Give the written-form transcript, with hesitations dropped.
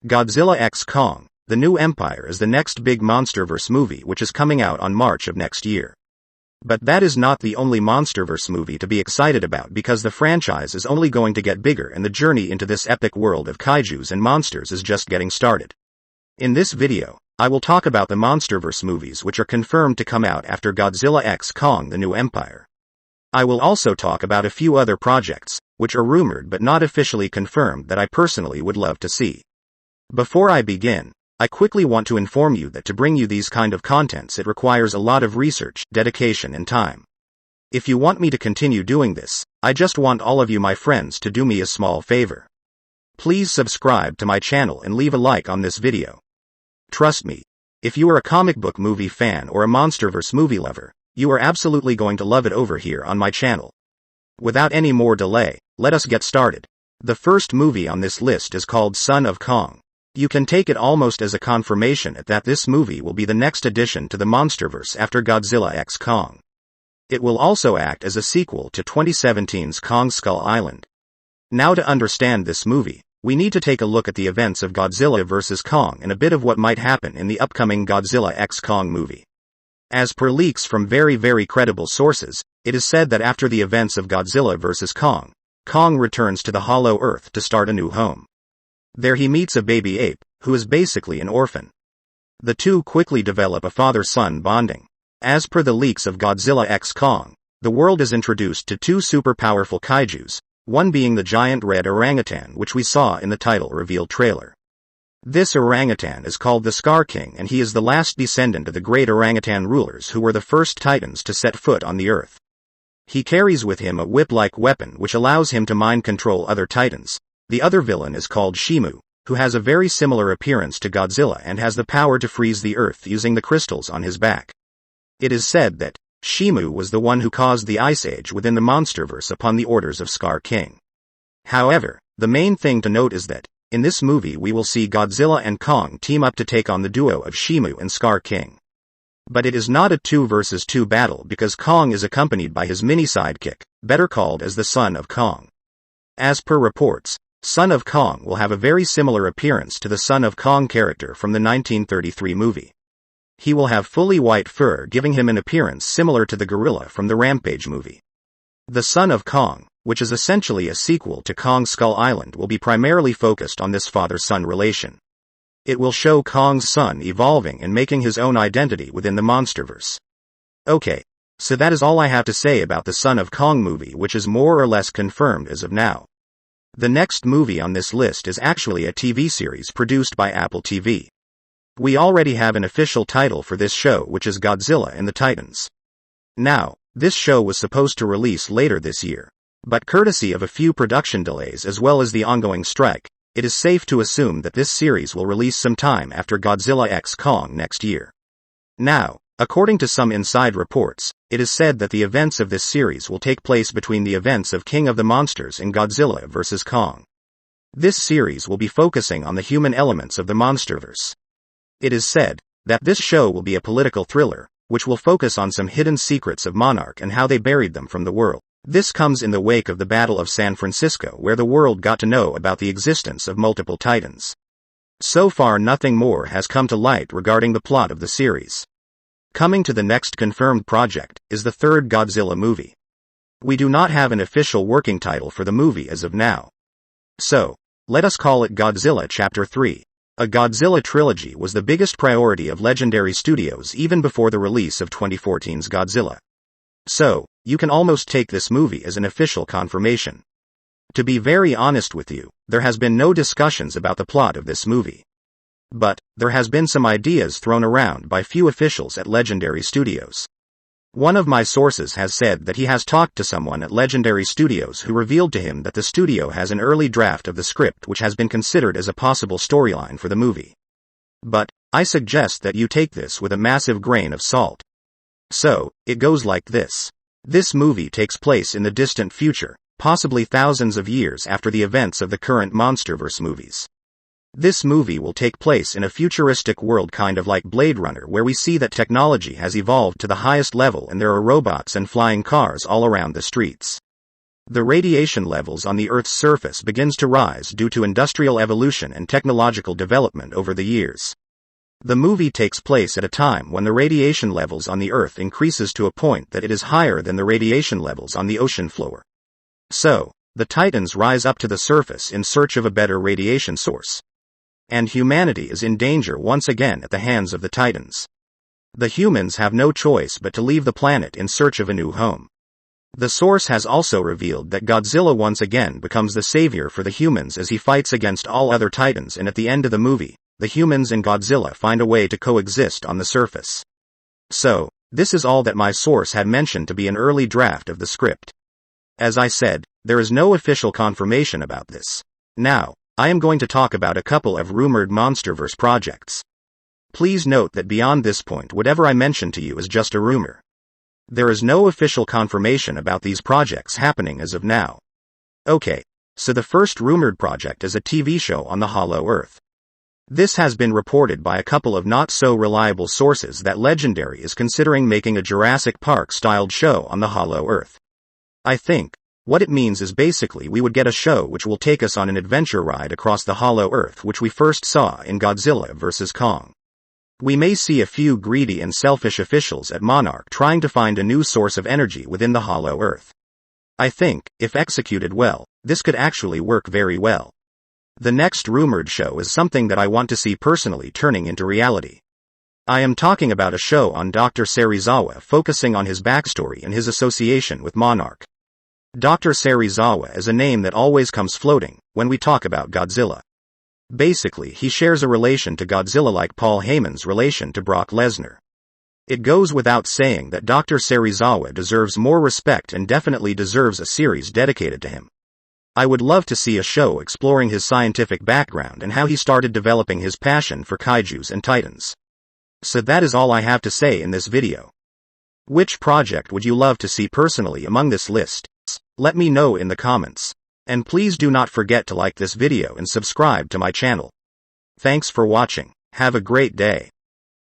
Godzilla X Kong, The New Empire is the next big Monsterverse movie which is coming out on March of next year. But that is not the only Monsterverse movie to be excited about, because the franchise is only going to get bigger and the journey into this epic world of kaijus and monsters is just getting started. In this video, I will talk about the Monsterverse movies which are confirmed to come out after Godzilla X Kong The New Empire. I will also talk about a few other projects, which are rumored but not officially confirmed, that I personally would love to see. Before I begin, I quickly want to inform you that to bring you these kind of contents it requires a lot of research, dedication and time. If you want me to continue doing this, I just want all of you my friends to do me a small favor. Please subscribe to my channel and leave a like on this video. Trust me, if you are a comic book movie fan or a Monsterverse movie lover, you are absolutely going to love it over here on my channel. Without any more delay, let us get started. The first movie on this list is called Son of Kong. You can take it almost as a confirmation that this movie will be the next addition to the Monsterverse after Godzilla X Kong. It will also act as a sequel to 2017's Kong Skull Island. Now, to understand this movie, we need to take a look at the events of Godzilla vs. Kong and a bit of what might happen in the upcoming Godzilla X Kong movie. As per leaks from very credible sources, it is said that after the events of Godzilla vs. Kong, Kong returns to the Hollow Earth to start a new home. There he meets a baby ape, who is basically an orphan. The two quickly develop a father-son bonding. As per the leaks of Godzilla X Kong, the world is introduced to two super powerful kaijus, one being the giant red orangutan which we saw in the title reveal trailer. This orangutan is called the Scar King, and he is the last descendant of the great orangutan rulers who were the first titans to set foot on the earth. He carries with him a whip-like weapon which allows him to mind control other titans. The other villain is called Shimu, who has a very similar appearance to Godzilla and has the power to freeze the earth using the crystals on his back. It is said that Shimu was the one who caused the Ice Age within the Monsterverse upon the orders of Scar King. However, the main thing to note is that, in this movie we will see Godzilla and Kong team up to take on the duo of Shimu and Scar King. But it is not a 2 vs 2 battle, because Kong is accompanied by his mini-sidekick, better called as the Son of Kong. As per reports, Son of Kong will have a very similar appearance to the Son of Kong character from the 1933 movie. He will have fully white fur, giving him an appearance similar to the gorilla from the Rampage movie. The Son of Kong, which is essentially a sequel to Kong Skull Island, will be primarily focused on this father-son relation. It will show Kong's son evolving and making his own identity within the Monsterverse. Okay, so that is all I have to say about the Son of Kong movie, which is more or less confirmed as of now. The next movie on this list is actually a TV series produced by Apple TV. We already have an official title for this show, which is Godzilla and the Titans. Now, this show was supposed to release later this year, but courtesy of a few production delays as well as the ongoing strike, it is safe to assume that this series will release some time after Godzilla X Kong next year. Now, according to some inside reports, it is said that the events of this series will take place between the events of King of the Monsters and Godzilla vs. Kong. This series will be focusing on the human elements of the Monsterverse. It is said that this show will be a political thriller, which will focus on some hidden secrets of Monarch and how they buried them from the world. This comes in the wake of the Battle of San Francisco, where the world got to know about the existence of multiple titans. So far nothing more has come to light regarding the plot of the series. Coming to the next confirmed project is the third Godzilla movie. We do not have an official working title for the movie as of now. So, let us call it Godzilla Chapter 3. A Godzilla trilogy was the biggest priority of Legendary Studios even before the release of 2014's Godzilla. So, you can almost take this movie as an official confirmation. To be very honest with you, there has been no discussions about the plot of this movie. But, there has been some ideas thrown around by few officials at Legendary Studios. One of my sources has said that he has talked to someone at Legendary Studios who revealed to him that the studio has an early draft of the script which has been considered as a possible storyline for the movie. But, I suggest that you take this with a massive grain of salt. So, it goes like this. This movie takes place in the distant future, possibly thousands of years after the events of the current Monsterverse movies. This movie will take place in a futuristic world kind of like Blade Runner, where we see that technology has evolved to the highest level and there are robots and flying cars all around the streets. The radiation levels on the Earth's surface begins to rise due to industrial evolution and technological development over the years. The movie takes place at a time when the radiation levels on the Earth increases to a point that it is higher than the radiation levels on the ocean floor. So, the Titans rise up to the surface in search of a better radiation source. And humanity is in danger once again at the hands of the Titans. The humans have no choice but to leave the planet in search of a new home. The source has also revealed that Godzilla once again becomes the savior for the humans as he fights against all other Titans, and at the end of the movie, the humans and Godzilla find a way to coexist on the surface. So, this is all that my source had mentioned to be an early draft of the script. As I said, there is no official confirmation about this. Now, I am going to talk about a couple of rumored Monsterverse projects. Please note that beyond this point, whatever I mention to you is just a rumor. There is no official confirmation about these projects happening as of now. Okay, so the first rumored project is a TV show on the Hollow Earth. This has been reported by a couple of not-so-reliable sources that Legendary is considering making a Jurassic Park-styled show on the Hollow Earth. I think what it means is basically we would get a show which will take us on an adventure ride across the Hollow Earth, which we first saw in Godzilla vs. Kong. We may see a few greedy and selfish officials at Monarch trying to find a new source of energy within the Hollow Earth. I think, if executed well, this could actually work very well. The next rumored show is something that I want to see personally turning into reality. I am talking about a show on Dr. Serizawa focusing on his backstory and his association with Monarch. Dr. Serizawa is a name that always comes floating when we talk about Godzilla. Basically, he shares a relation to Godzilla like Paul Heyman's relation to Brock Lesnar. It goes without saying that Dr. Serizawa deserves more respect and definitely deserves a series dedicated to him. I would love to see a show exploring his scientific background and how he started developing his passion for kaijus and titans. So that is all I have to say in this video. Which project would you love to see personally among this list? Let me know in the comments. And please do not forget to like this video and subscribe to my channel. Thanks for watching. Have a great day.